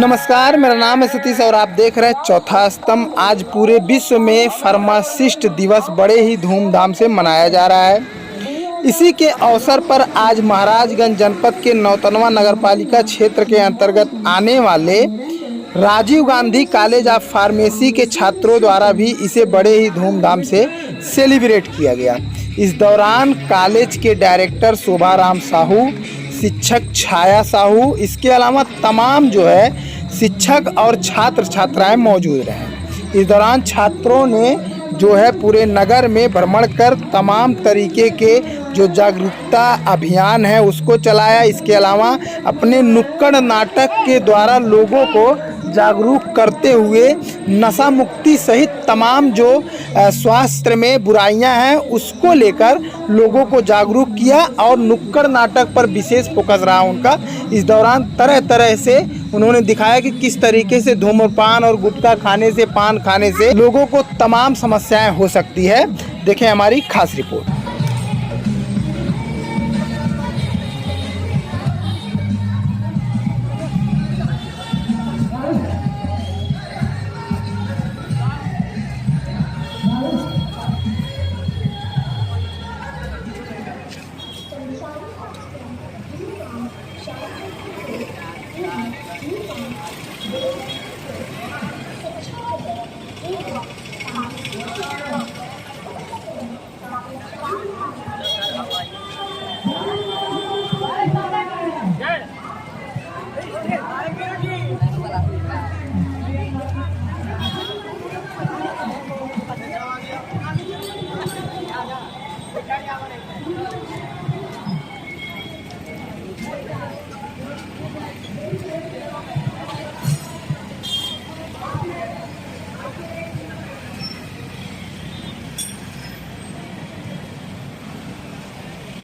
नमस्कार, मेरा नाम है सतीश और आप देख रहे हैं चौथा स्तंभ। आज पूरे विश्व में फार्मासिस्ट दिवस बड़े ही धूमधाम से मनाया जा रहा है। इसी के अवसर पर आज महाराजगंज जनपद के नौतनवा नगरपालिका क्षेत्र के अंतर्गत आने वाले Rajiv Gandhi college of pharmacy के छात्रों द्वारा भी इसे बड़े ही धूमधाम से सेलिब्रेट किया गया। इस दौरान कॉलेज के डायरेक्टर शोभाराम साहू, शिक्षक छाया साहू, इसके अलावा तमाम शिक्षक और छात्र छात्राएं मौजूद रहे। इस दौरान छात्रों ने पूरे नगर में भ्रमण कर तमाम तरीके के जागरूकता अभियान है उसको चलाया। इसके अलावा अपने नुक्कड़ नाटक के द्वारा लोगों को जागरूक करते हुए नशा मुक्ति सहित तमाम स्वास्थ्य में बुराइयां हैं उसको लेकर लोगों को जागरूक किया और नुक्कड़ नाटक पर विशेष फोकस रहा उनका। इस दौरान तरह तरह से उन्होंने दिखाया कि किस तरीके से धूम्रपान और गुटखा खाने से, पान खाने से लोगों को तमाम समस्याएं हो सकती है। देखें हमारी खास रिपोर्ट।